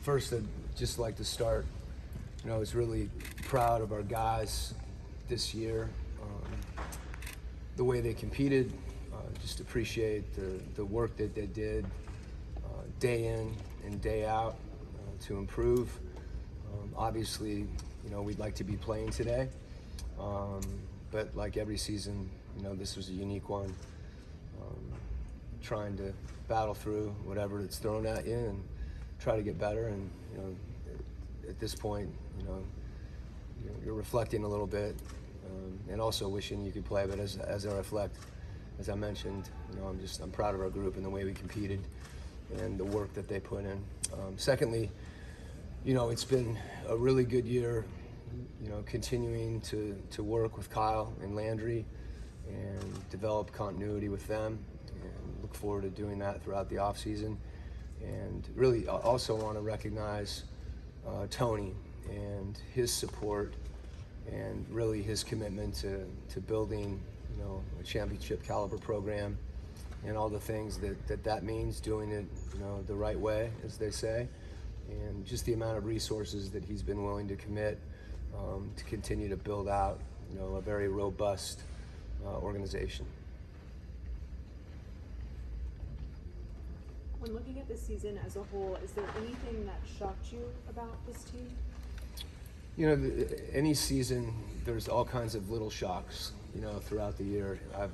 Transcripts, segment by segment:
First, I'd just like to start, I was really proud of our guys this year. The way they competed, just appreciate the work that they did day in and day out to improve. Obviously, we'd like to be playing today, but like every season, this was a unique one. Trying to battle through whatever it's thrown at you and try to get better. And at this point, you're reflecting a little bit, and also wishing you could play. But as I reflect, as I mentioned, I'm proud of our group and the way we competed and the work that they put in. Secondly, it's been a really good year, continuing to work with Kyle and Landry and develop continuity with them, and look forward to doing that throughout the offseason. And really also want to recognize Tony and his support and really his commitment to building, a championship caliber program and all the things that means, doing it, the right way, as they say, and just the amount of resources that he's been willing to commit to continue to build out, a very robust organization. When looking at this season as a whole, is there anything that shocked you about this team? Any season, there's all kinds of little shocks, throughout the year. I've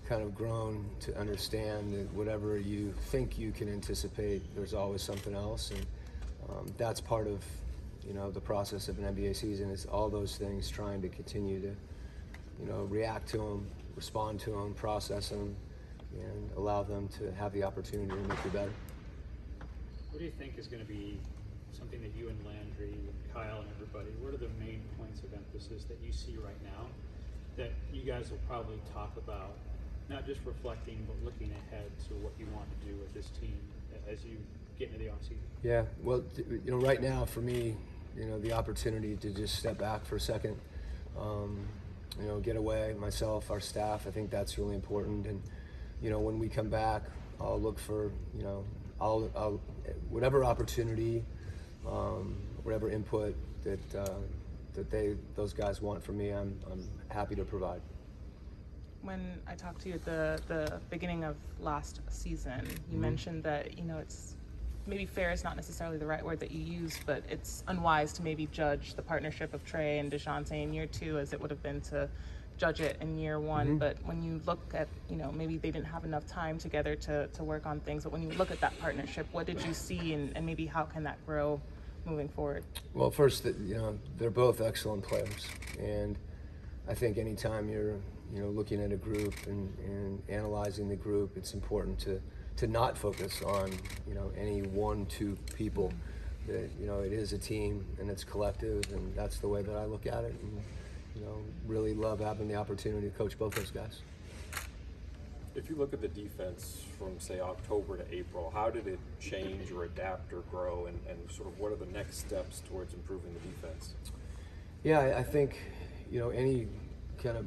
kind of grown to understand that whatever you think you can anticipate, there's always something else. And that's part of, the process of an NBA season, is all those things, trying to continue to, react to them, respond to them, process them, and allow them to have the opportunity to make you better. What do you think is going to be something that you and Landry and Kyle and everybody, what are the main points of emphasis that you see right now that you guys will probably talk about, not just reflecting, but looking ahead to what you want to do with this team as you get into the offseason? Yeah, well, right now for me, the opportunity to just step back for a second, get away, myself, our staff, I think that's really important. And, when we come back, I'll look for, I'll whatever opportunity, whatever input that those guys want from me, I'm happy to provide. When I talked to you at the beginning of last season, you mentioned that, it's maybe fair is not necessarily the right word that you use, but it's unwise to maybe judge the partnership of Trey and DeJounte in year 2 as it would have been to judge it in year 1. But when you look at, maybe they didn't have enough time together to work on things, but when you look at that partnership, what did you see, and maybe how can that grow moving forward? Well, first, they're both excellent players, and I think anytime you're looking at a group and analyzing the group, it's important to not focus on any 1-2 people. That it is a team and it's collective, and that's the way that I look at it. And really love having the opportunity to coach both those guys. If you look at the defense from, say, October to April, how did it change or adapt or grow, and sort of what are the next steps towards improving the defense? Yeah, I think, any kind of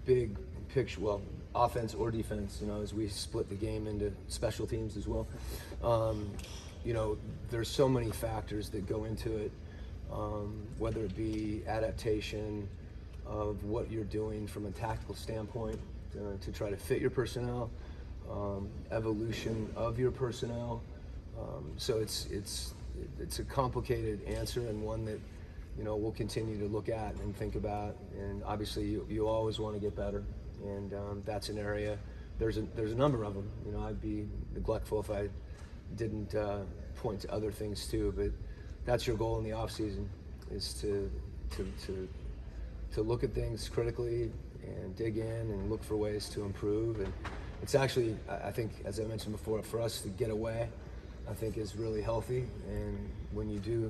big picture, well, offense or defense, as we split the game into special teams as well, there's so many factors that go into it, whether it be adaptation of what you're doing from a tactical standpoint to try to fit your personnel, evolution of your personnel. So it's a complicated answer, and one that we'll continue to look at and think about. And obviously, you always want to get better, and that's an area. There's a number of them. I'd be neglectful if I didn't point to other things too. But that's your goal in the off season, is to look at things critically and dig in and look for ways to improve. And it's actually, I think, as I mentioned before, for us to get away, I think is really healthy. And when you do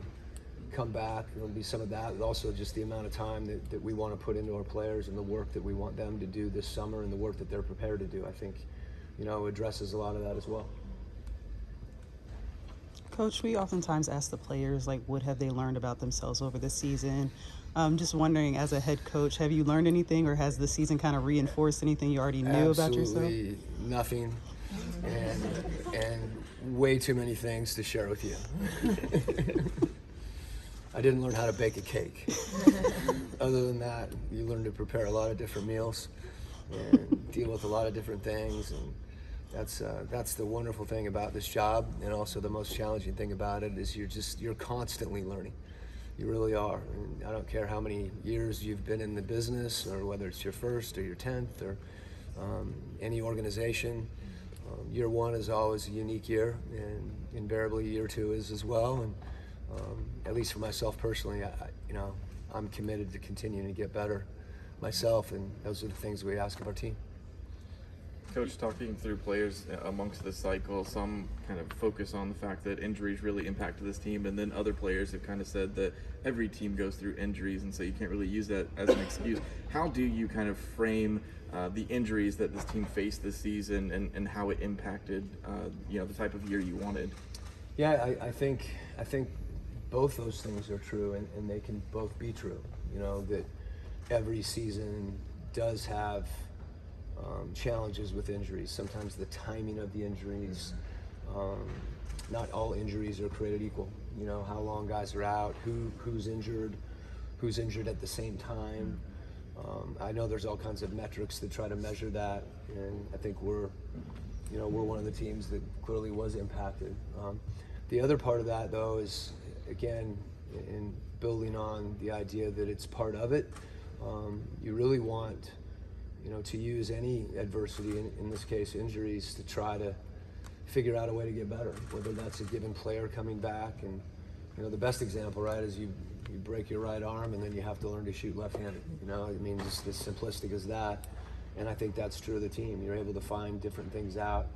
come back, there'll be some of that, but also just the amount of time that we want to put into our players and the work that we want them to do this summer and the work that they're prepared to do, I think, addresses a lot of that as well. Coach, we oftentimes ask the players, what have they learned about themselves over the season? Just wondering, as a head coach, have you learned anything, or has the season kind of reinforced anything you already knew about yourself? Absolutely nothing. And way too many things to share with you. I didn't learn how to bake a cake. Other than that, you learn to prepare a lot of different meals and deal with a lot of different things, and that's the wonderful thing about this job, and also the most challenging thing about it is you're constantly learning. You really are. And I don't care how many years you've been in the business, or whether it's your first or your 10th, or any organization. Year one is always a unique year, and invariably year two is as well. And at least for myself personally, I'm committed to continuing to get better myself, and those are the things we ask of our team. Coach, talking through players amongst the cycle, some kind of focus on the fact that injuries really impacted this team, and then other players have kind of said that every team goes through injuries, and so you can't really use that as an excuse. How do you kind of frame the injuries that this team faced this season, and how it impacted the type of year you wanted? Yeah, I think both those things are true, and they can both be true. That every season does have challenges with injuries. Sometimes the timing of the injuries, not all injuries are created equal. How long guys are out, who's injured at the same time. I know there's all kinds of metrics that try to measure that, and I think we're one of the teams that clearly was impacted. The other part of that, though, is, again, in building on the idea that it's part of it, you really want to use any adversity, in this case injuries, to try to figure out a way to get better, whether that's a given player coming back. And the best example, right, is you break your right arm and then you have to learn to shoot left-handed. Just as simplistic as that. And I think that's true of the team. You're able to find different things out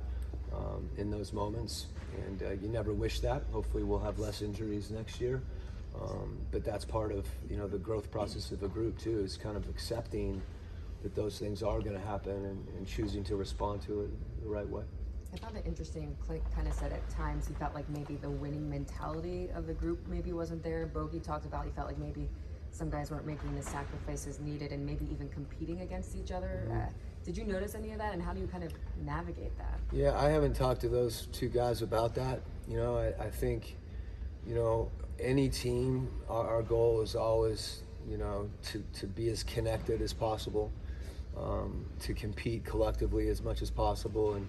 in those moments, and you never wish that. Hopefully we'll have less injuries next year, but that's part of the growth process of a group too, is kind of accepting that those things are going to happen, and choosing to respond to it the right way. I found it interesting. Clint kind of said at times he felt like maybe the winning mentality of the group maybe wasn't there. Bogey talked about he felt like maybe some guys weren't making the sacrifices needed, and maybe even competing against each other. Did you notice any of that, and how do you kind of navigate that? Yeah, I haven't talked to those two guys about that. I think, any team, our goal is always, to be as connected as possible, to compete collectively as much as possible, and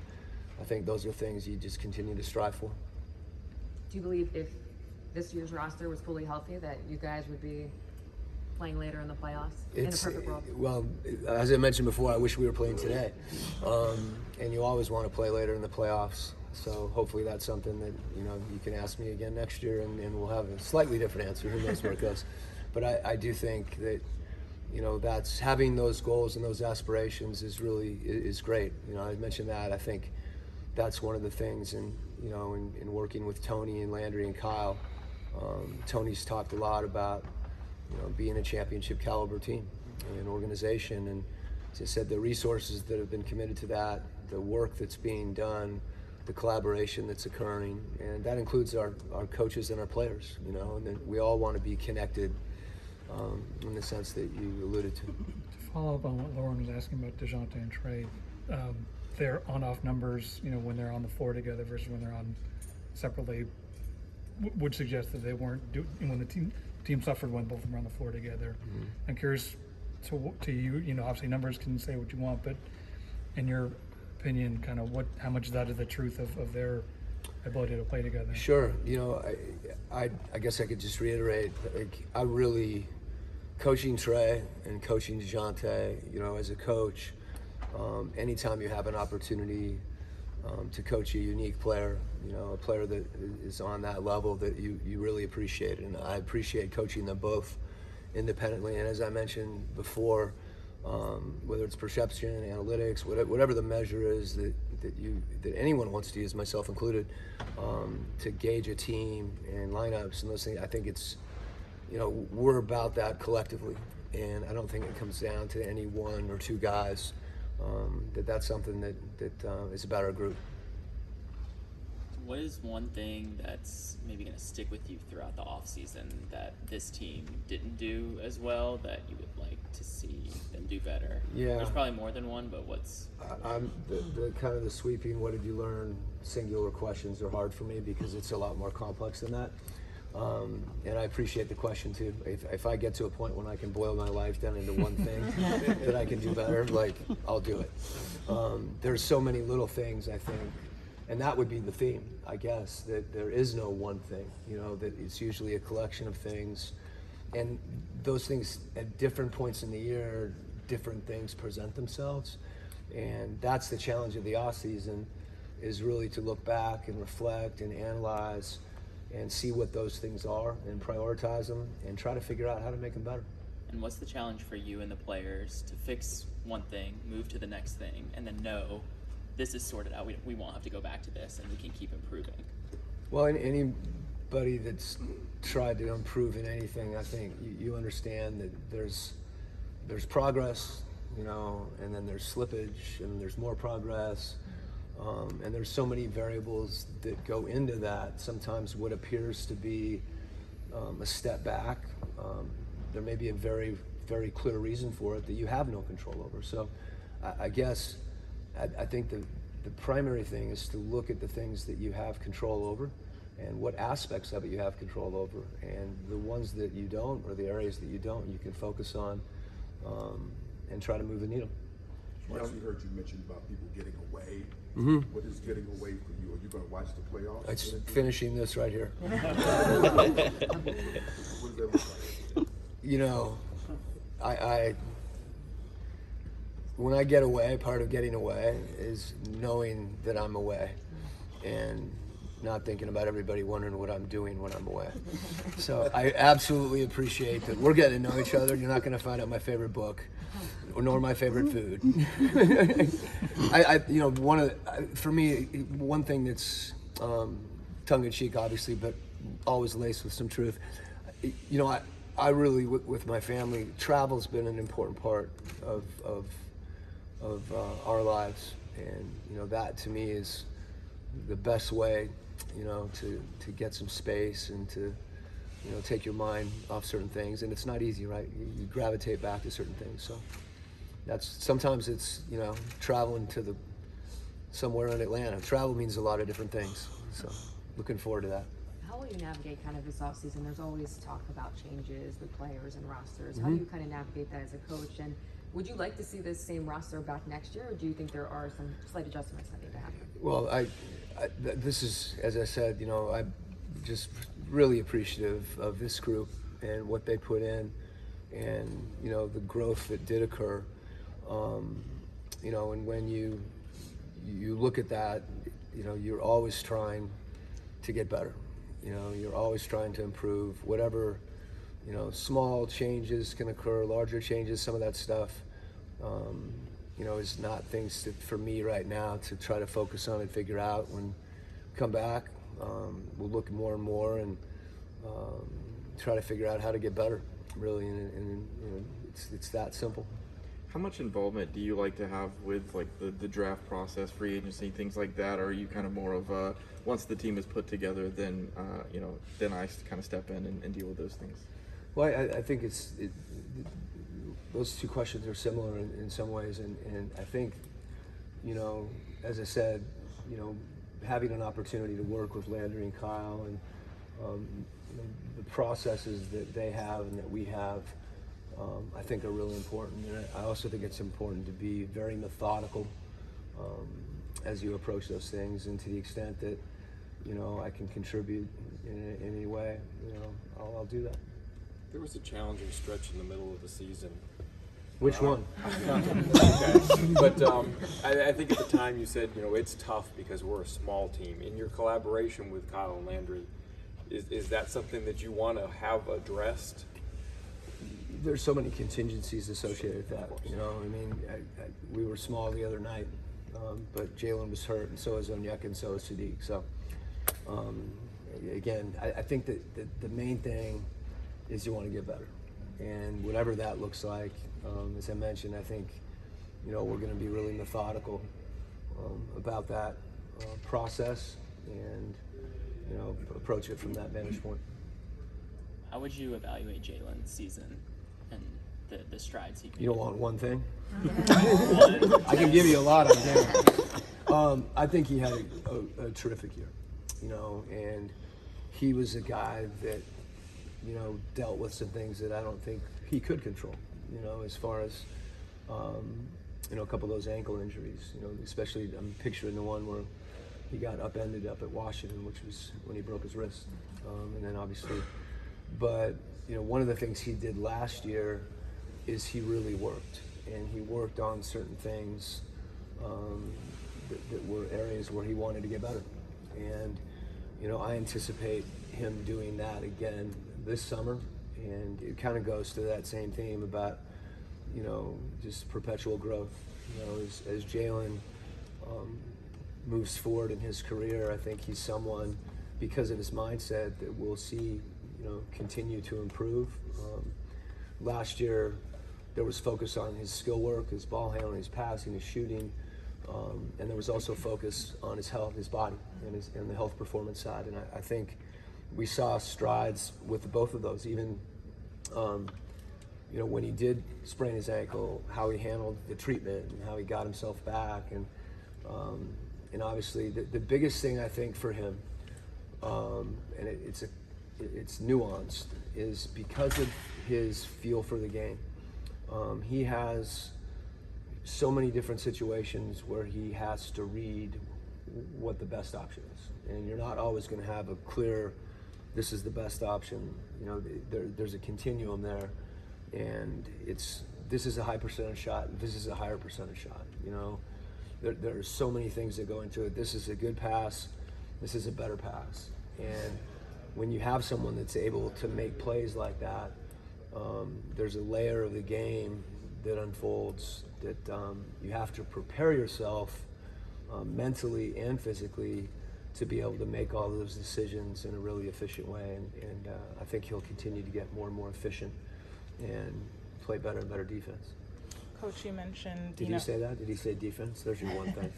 I think those are things you just continue to strive for. Do you believe if this year's roster was fully healthy that you guys would be playing later in the playoffs in a perfect world? Well, as I mentioned before, I wish we were playing today. And you always want to play later in the playoffs. So hopefully that's something that you can ask me again next year, and we'll have a slightly different answer. Who knows where it goes? But I do think that that's having those goals and those aspirations is great. I mentioned that. I think that's one of the things in working with Tony and Landry and Kyle. Tony's talked a lot about being a championship caliber team and organization, and as I said, the resources that have been committed to that, the work that's being done, the collaboration that's occurring, and that includes our coaches and our players, and then we all want to be connected in the sense that you alluded to. To follow up on what Lauren was asking about DeJounte and Trey, their on-off numbers, when they're on the floor together versus when they're on separately, would suggest that they weren't when the team suffered when both of them were on the floor together. Mm-hmm. I'm curious to you, obviously numbers can say what you want, but in your opinion, kind of how much of that is the truth of their ability to play together? Sure. I guess I could just reiterate, I really, coaching Trey and coaching DeJounte, as a coach, anytime you have an opportunity to coach a unique player, a player that is on that level that you really appreciate. And I appreciate coaching them both independently. And as I mentioned before, whether it's perception, analytics, whatever the measure is that anyone wants to use, myself included, to gauge a team and lineups and those things, I think it's, we're about that collectively. And I don't think it comes down to any one or two guys. That's something that is about our group. what is one thing that's maybe going to stick with you throughout the off season that this team didn't do as well that you would like to see them do better? Yeah. There's probably more than one, but what's I'm the kind of the sweeping what did you learn singular questions are hard for me because it's a lot more complex than that. And I appreciate the question too. If I get to a point when I can boil my life down into one thing that I can do better, like I'll do it. There's so many little things I think, and that would be the theme, I guess, that there is no one thing, you know, that it's usually a collection of things. And those things at different points in the year, different things present themselves. And that's the challenge of the off season, is really to look back and reflect and analyze and see what those things are and prioritize them and try to figure out how to make them better. and what's the challenge for you and the players to fix one thing, move to the next thing, and then know this is sorted out. We won't have to go back to this, and we can keep improving. Well, anybody that's tried to improve in anything, I think you understand that there's progress, you know, and then there's slippage, and there's more progress, and there's so many variables that go into that. Sometimes what appears to be a step back, there may be a very, very clear reason for it that you have no control over. So I guess I think the primary thing is to look at the things that you have control over and what aspects of it you have control over, and the ones that you don't, or the areas that you don't, you can focus on and try to move the needle. I actually heard you mention about people getting away. Mm-hmm. What is getting away for you? Are you going to watch the playoffs? It's finishing this right here. What does that look like? You know, I when I get away, part of getting away is knowing that I'm away and not thinking about everybody wondering what I'm doing when I'm away. So I absolutely appreciate that we're getting to know each other. You're not going to find out my favorite book, nor my favorite food. You know, for me, one thing that's tongue-in-cheek, obviously, but always laced with some truth. You know, I really, with my family, travel's been an important part of our lives, and you know, that to me is the best way, you know, to get some space and to, you know, take your mind off certain things. And it's not easy, right? You gravitate back to certain things. So sometimes it's, you know, traveling to somewhere in Atlanta. Travel means a lot of different things. So looking forward to that. How will you navigate kind of this offseason? There's always talk about changes with players and rosters. How do you kind of navigate that as a coach? And would you like to see this same roster back next year, or do you think there are some slight adjustments that need to happen? Well, this is, as I said, you know, I'm just really appreciative of this group and what they put in, and you know, the growth that did occur. You know, and when you look at that, you know, you're always trying to get better. You know, you're always trying to improve. Whatever, you know, small changes can occur, larger changes, some of that stuff, you know, is not things for me right now to try to focus on and figure out. When we come back, we'll look more and more and try to figure out how to get better, really, and you know, it's that simple. How much involvement do you like to have with like the draft process, free agency, things like that? Or are you kind of more of a, once the team is put together, then you know, then I kind of step in and deal with those things? Well, I think those two questions are similar in some ways, and I think, you know, as I said, you know, having an opportunity to work with Landry and Kyle and you know, the processes that they have and that we have, I think are really important. And I also think it's important to be very methodical as you approach those things, and to the extent that, you know, I can contribute in any way, you know, I'll do that. There was a challenging stretch in the middle of the season. Which one? Okay. But I think at the time you said, you know, it's tough because we're a small team. In your collaboration with Kyle and Landry, is that something that you want to have addressed? There's so many contingencies associated with that. You know, I mean, we were small the other night, but Jalen was hurt, and so is Onyeka, and so is Sadiq. So, again, I think that the main thing is you want to get better, and whatever that looks like. As I mentioned, I think, you know, we're going to be really methodical about that process, and approach it from that vantage point. How would you evaluate Jalen's season and the strides he made? You don't want one thing? One. I can give you a lot on Jalen. I think he had a terrific year, and he was a guy that, dealt with some things that I don't think he could control, as far as, a couple of those ankle injuries, especially I'm picturing the one where he got upended up at Washington, which was when he broke his wrist. And then obviously, but, one of the things he did last year is he really worked, and he worked on certain things that were areas where he wanted to get better. And, I anticipate him doing that again this summer, and it kind of goes to that same theme about, just perpetual growth. As Jalen moves forward in his career, I think he's someone, because of his mindset, that we'll see, continue to improve. Last year, there was focus on his skill work, his ball handling, his passing, his shooting, and there was also focus on his health, his body, and the health performance side. And I think we saw strides with both of those, even when he did sprain his ankle, how he handled the treatment and how he got himself back. And obviously the biggest thing I think for him, and it's nuanced, is because of his feel for the game. He has so many different situations where he has to read what the best option is. And you're not always going to have a clear, this is the best option. There's a continuum there. And this is a high percentage shot, this is a higher percentage shot. There are so many things that go into it. This is a good pass, this is a better pass. And when you have someone that's able to make plays like that, there's a layer of the game that unfolds that you have to prepare yourself mentally and physically to be able to make all those decisions in a really efficient way. And I think he'll continue to get more and more efficient and play better and better defense. Coach, you mentioned. Did you say that? Did he say defense? There's your one thing.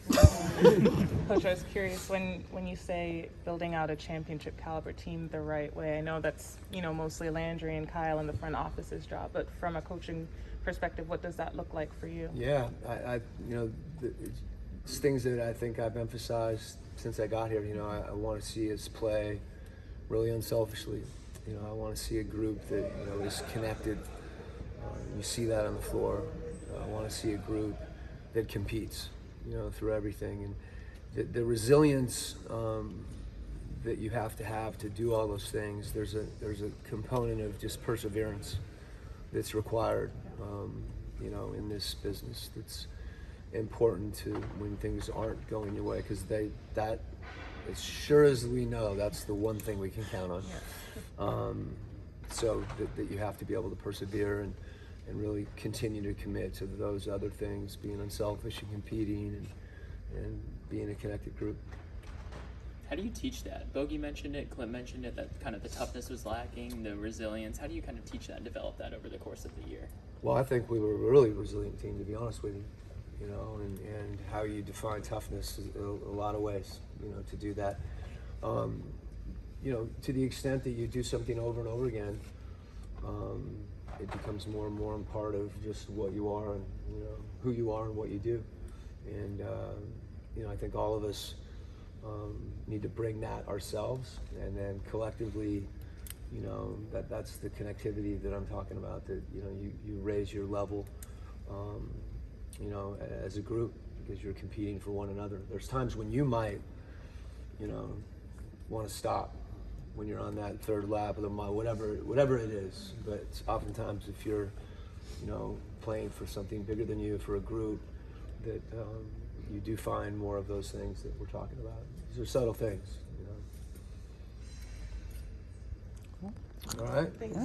Coach, I was curious, when you say building out a championship caliber team the right way, I know that's mostly Landry and Kyle in the front office's job, but from a coaching perspective, what does that look like for you? Yeah, it's things that I think I've emphasized since I got here. I want to see us play really unselfishly. I want to see a group that is connected. You see that on the floor. I want to see a group that competes, through everything, and the resilience that you have to do all those things. There's a component of just perseverance that's required, in this business. That's important to when things aren't going your way, because that as sure as we know, that's the one thing we can count on. So that you have to be able to persevere and really continue to commit to those other things, being unselfish and competing and being a connected group. How do you teach that? Bogey mentioned it, Clint mentioned it, that kind of the toughness was lacking, the resilience. How do you kind of teach that and develop that over the course of the year? Well, I think we were a really resilient team, to be honest with you. And how you define toughness is a lot of ways, to do that. To the extent that you do something over and over again, it becomes more and more a part of just what you are and who you are and what you do. And I think all of us need to bring that ourselves, and then collectively, that's the connectivity that I'm talking about. That you raise your level, as a group, because you're competing for one another. There's times when you might, want to stop when you're on that third lap of the mile, whatever it is. But oftentimes, if you're, playing for something bigger than you, for a group, that you do find more of those things that we're talking about. These are subtle things, All right. Thanks.